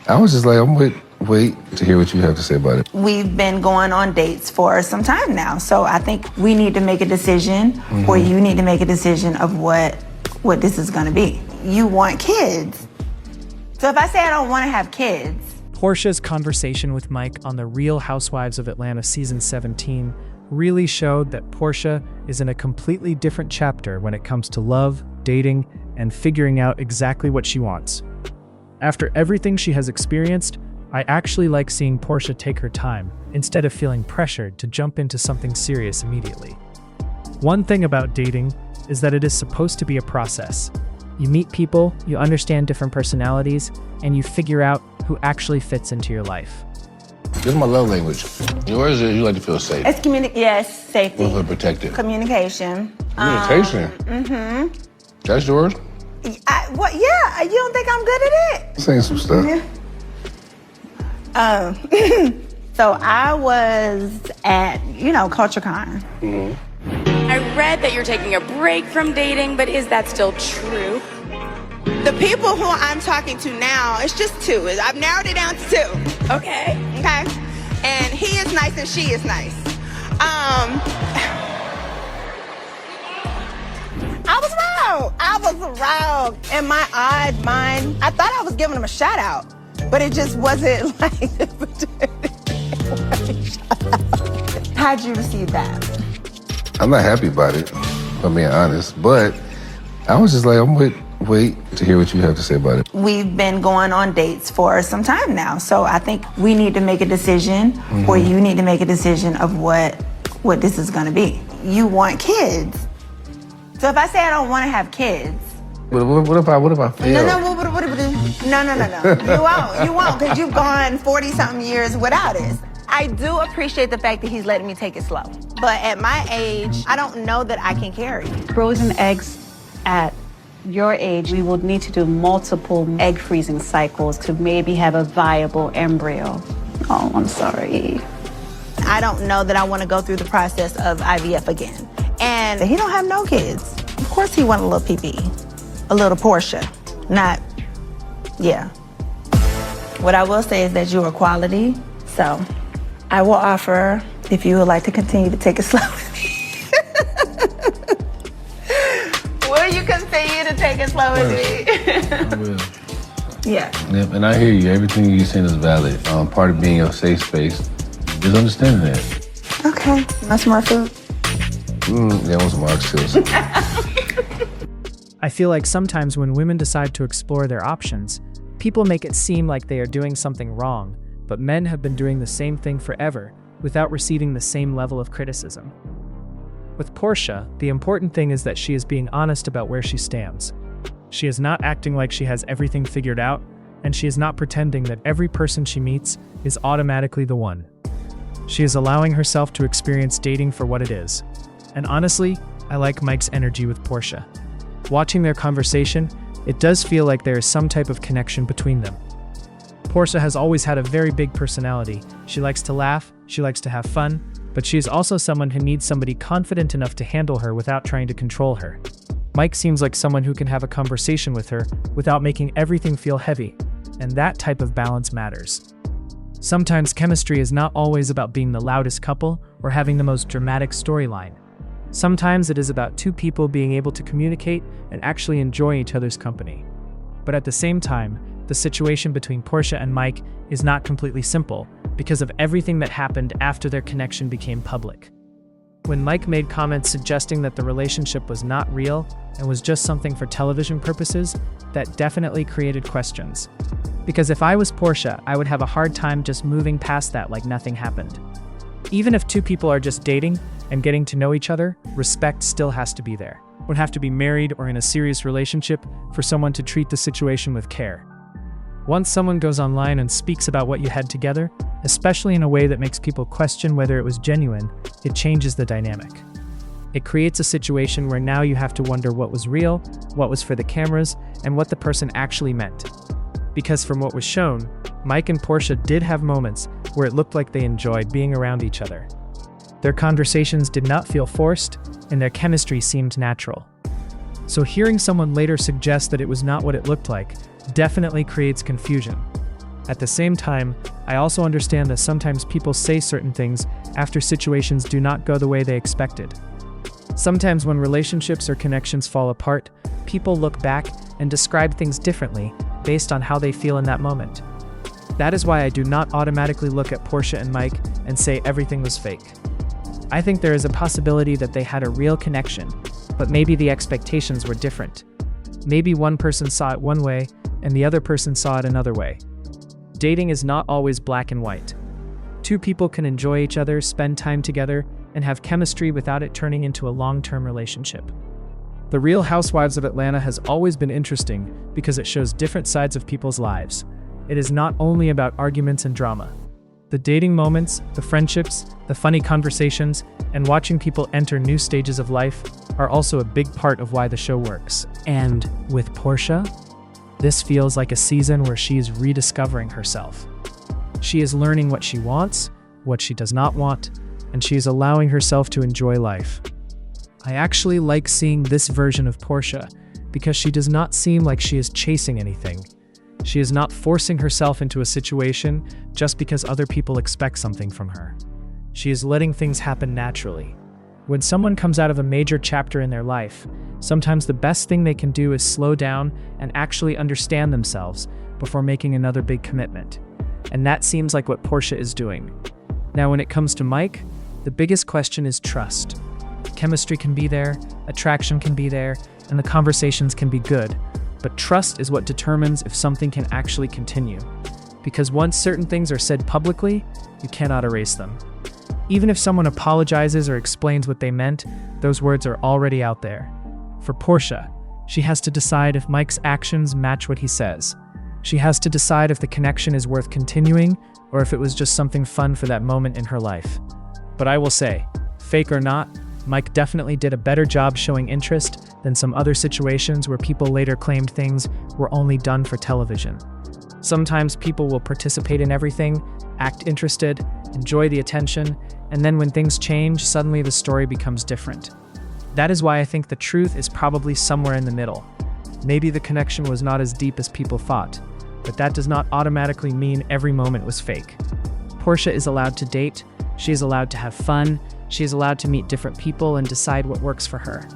I was just like, wait to hear what you have to say about it. We've been going on dates for some time now, so I think we need to make a decision, or you need to make a decision of what this is gonna be. You want kids. So if I say I don't wanna have kids. Porsha's conversation with Mike on the Real Housewives of Atlanta season 17 really showed that Porsha is in a completely different chapter when it comes to love, dating, and figuring out exactly what she wants. After everything she has experienced, I actually like seeing Porsha take her time instead of feeling pressured to jump into something serious immediately. One thing about dating is that it is supposed to be a process. You meet people, you understand different personalities, and you figure out who actually fits into your life. This is my love language. Yours is you like to feel safe. It's yes, safety. Well, protected. Communication. Communication? That's yours? Yeah, you don't think I'm good at it? Saying some stuff. Yeah. So I was at, CultureCon. I read that you're taking a break from dating, but is that still true? The people who I'm talking to now, it's just two. I've narrowed it down to two. Okay. Okay? And he is nice and she is nice. I was wrong. In my odd mind, I thought I was giving him a shout out, but it just wasn't like How'd you receive that? I'm not happy about it, if I'm being honest, but I was just like, wait to hear what you have to say about it. We've been going on dates for some time now, so I think we need to make a decision, or you need to make a decision of what this is gonna be. You want kids. So if I say I don't want to have kids. But what if I fail? No. You won't, because you've gone 40-something years without it. I do appreciate the fact that he's letting me take it slow. But at my age, I don't know that I can carry. Frozen eggs at your age, we will need to do multiple egg freezing cycles to maybe have a viable embryo. Oh, I'm sorry. I don't know that I want to go through the process of IVF again. And he don't have no kids. Of course he want a little pee-pee, a little Porsha, yeah. What I will say is that you are quality, so I will offer if you would like to continue to take it slow with me. Will you continue to take it slow with me? I will. Yeah. Yep, and I hear you. Everything you're saying is valid. Part of being a safe space is understanding that. Okay. Want some more food? Yeah, I want some oxtails. I feel like sometimes when women decide to explore their options, people make it seem like they are doing something wrong, but men have been doing the same thing forever without receiving the same level of criticism. With Porsha, the important thing is that she is being honest about where she stands. She is not acting like she has everything figured out, and she is not pretending that every person she meets is automatically the one. She is allowing herself to experience dating for what it is. And honestly, I like Mike's energy with Porsha. Watching their conversation, it does feel like there is some type of connection between them. Porsha has always had a very big personality. She likes to laugh, she likes to have fun, but she is also someone who needs somebody confident enough to handle her without trying to control her. Mike seems like someone who can have a conversation with her without making everything feel heavy, and that type of balance matters. Sometimes chemistry is not always about being the loudest couple or having the most dramatic storyline. Sometimes it is about two people being able to communicate and actually enjoy each other's company. But at the same time, the situation between Porsha and Mike is not completely simple because of everything that happened after their connection became public. When Mike made comments suggesting that the relationship was not real and was just something for television purposes, that definitely created questions. Because if I was Porsha, I would have a hard time just moving past that like nothing happened. Even if two people are just dating and getting to know each other, respect still has to be there. Would have to be married or in a serious relationship for someone to treat the situation with care. Once someone goes online and speaks about what you had together, especially in a way that makes people question whether it was genuine, it changes the dynamic. It creates a situation where now you have to wonder what was real, what was for the cameras, and what the person actually meant. Because from what was shown, Mike and Porsha did have moments where it looked like they enjoyed being around each other. Their conversations did not feel forced, and their chemistry seemed natural. So hearing someone later suggest that it was not what it looked like definitely creates confusion. At the same time, I also understand that sometimes people say certain things after situations do not go the way they expected. Sometimes when relationships or connections fall apart, people look back and describe things differently based on how they feel in that moment. That is why I do not automatically look at Porsha and Mike and say everything was fake. I think there is a possibility that they had a real connection, but maybe the expectations were different. Maybe one person saw it one way and the other person saw it another way. Dating is not always black and white. Two people can enjoy each other, spend time together, and have chemistry without it turning into a long-term relationship. The Real Housewives of Atlanta has always been interesting because it shows different sides of people's lives. It is not only about arguments and drama. The dating moments, the friendships, the funny conversations, and watching people enter new stages of life are also a big part of why the show works. And with Porsha, this feels like a season where she is rediscovering herself. She is learning what she wants, what she does not want, and she is allowing herself to enjoy life. I actually like seeing this version of Porsha because she does not seem like she is chasing anything. She is not forcing herself into a situation just because other people expect something from her. She is letting things happen naturally. When someone comes out of a major chapter in their life, sometimes the best thing they can do is slow down and actually understand themselves before making another big commitment. And that seems like what Porsha is doing. Now, when it comes to Mike, the biggest question is trust. Chemistry can be there, attraction can be there, and the conversations can be good. But trust is what determines if something can actually continue. Because once certain things are said publicly, you cannot erase them. Even if someone apologizes or explains what they meant, those words are already out there. For Porsha, she has to decide if Mike's actions match what he says. She has to decide if the connection is worth continuing or if it was just something fun for that moment in her life. But I will say, fake or not, Mike definitely did a better job showing interest than some other situations where people later claimed things were only done for television. Sometimes people will participate in everything, act interested, enjoy the attention, and then when things change, suddenly the story becomes different. That is why I think the truth is probably somewhere in the middle. Maybe the connection was not as deep as people thought, but that does not automatically mean every moment was fake. Porsha is allowed to date, she is allowed to have fun, she is allowed to meet different people and decide what works for her.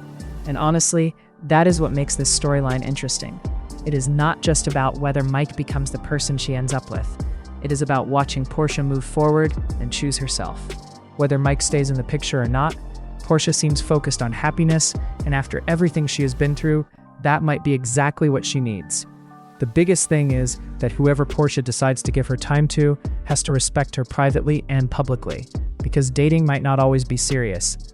And honestly, that is what makes this storyline interesting. It is not just about whether Mike becomes the person she ends up with. It is about watching Porsha move forward and choose herself. Whether Mike stays in the picture or not, Porsha seems focused on happiness, and after everything she has been through, that might be exactly what she needs. The biggest thing is that whoever Porsha decides to give her time to has to respect her privately and publicly, because dating might not always be serious.